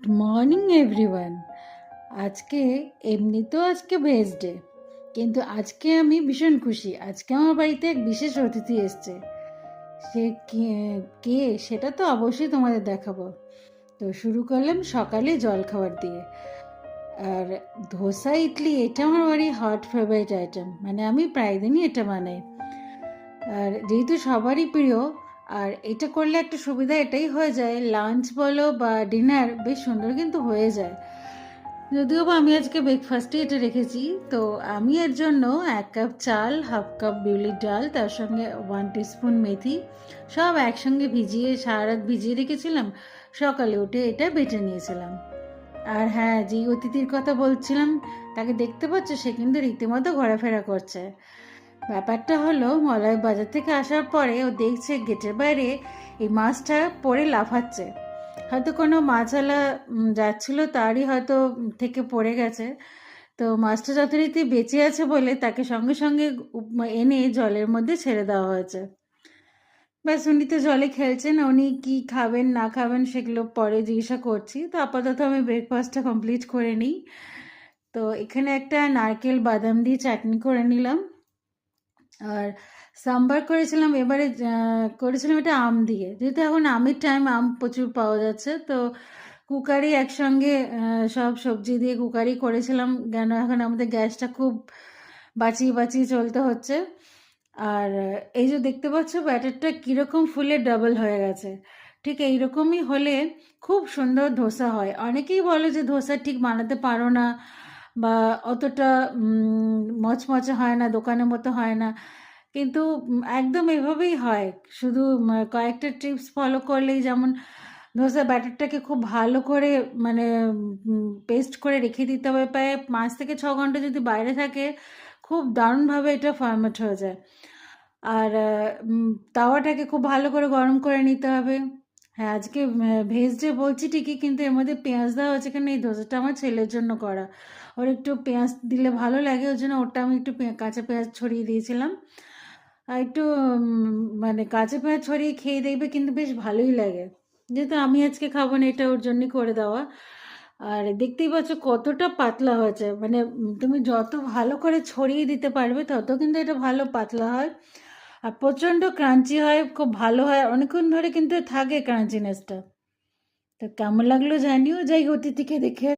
Morning everyone. আজকে এমনিতেও আজকে ভেজ ডে, কিন্তু আজকে আমি ভীষণ খুশি। আজকে আমার বাড়িতে এক বিশেষ অতিথি এসছে। সে কে সেটা তো অবশ্যই তোমাদের দেখাবো। তো শুরু করলাম সকালে জলখাবার দিয়ে। আর ধোসা ইডলি এটা আমার বাড়ির হট ফেভারিট আইটেম, মানে আমি প্রায় দিনই এটা বানাই। আর যেহেতু সবারই প্রিয়, আর এটা করলে একটা সুবিধা এটাই হয়ে যায়, লাঞ্চ বলো বা ডিনার বেশ সুন্দর কিন্তু হয়ে যায়। যদিও বা আমি আজকে ব্রেকফাস্টে এটা রেখেছি। তো আমি এর জন্য 1 কাপ চাল, হাফ কাপ বিউলির ডাল, তার সঙ্গে 1 টিস্পুন মেথি সব একসঙ্গে ভিজিয়ে সারা রাত ভিজিয়ে রেখেছিলাম। সকালে উঠে এটা বেটে নিয়েছিলাম। আর হ্যাঁ, যেই অতিথির কথা বলছিলাম তাকে দেখতে পাচ্ছ, সে কিন্তু রীতিমতো ঘোরাফেরা করছে। ব্যাপারটা হলো, মলয় বাজার থেকে আসার পরে ও দেখছে গেটের বাইরে এই মাছটা পড়ে লাফাচ্ছে। হয়তো কোনো মাছওয়ালা যাচ্ছিল, তারই হয়তো থেকে পড়ে গেছে। তো মাছটা যথারীতি বেঁচে আছে বলে তাকে সঙ্গে সঙ্গে এনে জলের মধ্যে ছেড়ে দেওয়া হয়েছে। ব্যাস, উনি তো জলে খেলছেন। উনি কি খাবেন না খাবেন সেগুলো পরে জিজ্ঞাসা করছি। তো আপাতত আমি ব্রেকফাস্টটা কমপ্লিট করে নিই। তো এখানে একটা নারকেল বাদাম দিয়ে চাটনি করে নিলাম। আর সাম্বার করেছিলাম। এবারে করেছিলাম এটা আম দিয়ে, যেহেতু এখন আমের টাইম, আম প্রচুর পাওয়া যাচ্ছে। তো কুকারি একসঙ্গে সব সবজি দিয়ে কুকারি করেছিলাম, কেন এখন আমাদের গ্যাসটা খুব বাঁচিয়ে বাঁচিয়ে চলতে হচ্ছে। আর এই যে দেখতে পাচ্ছ ব্যাটারটা কীরকম ফুলে ডাবল হয়ে গেছে, ঠিক এইরকমই হলে খুব সুন্দর ধোসা হয়। অনেকেই বলে যে ধোসা ঠিক বানাতে পারো না, বা অতটা মচমচে হয় না, দোকানের মতো হয় না। কিন্তু একদম এভাবেই হয়। শুধু কয়েকটা টিপস ফলো করলেই, যেমন ধোসা ব্যাটারটাকে খুব ভালো করে মানে পেস্ট করে রেখে দিতে হবে। প্রায় 5 থেকে 6 ঘন্টা যদি বাইরে থাকে, খুব দারুণভাবে এটা ফরমেট হয়ে যায়। আর তাওয়াটাকে খুব ভালো করে গরম করে নিতে হবে। হ্যাঁ, আজকে ভেজ ডে বলছি ঠিকই, কিন্তু এর মধ্যে পেঁয়াজ দেওয়া হচ্ছে, কেন এই ধোসাটা আমার ছেলের জন্য করা। ওর একটু পেঁয়াজ দিলে ভালো লাগে, ওর জন্য ওটা আমি একটু কাঁচা পেঁয়াজ ছড়িয়ে দিয়েছিলাম। আর একটু মানে কাঁচা পেঁয়াজ ছড়িয়ে খেয়ে দেখবে, কিন্তু বেশ ভালোই লাগে। যেহেতু আমি আজকে খাবো না, এটা ওর জন্যই করে দেওয়া। আর দেখতেই পাচ্ছ কতটা পাতলা হয়েছে, মানে তুমি যত ভালো করে ছড়িয়ে দিতে পারবে তত কিন্তু এটা ভালো পাতলা হয়। আর প্রচণ্ড ক্রাঞ্চি হয়, খুব ভালো হয়, অনেকক্ষণ ধরে কিন্তু থাকে ক্রাঞ্চিনেসটা। তো কেমন লাগলো জানিও। যাই অতিথিকে দেখে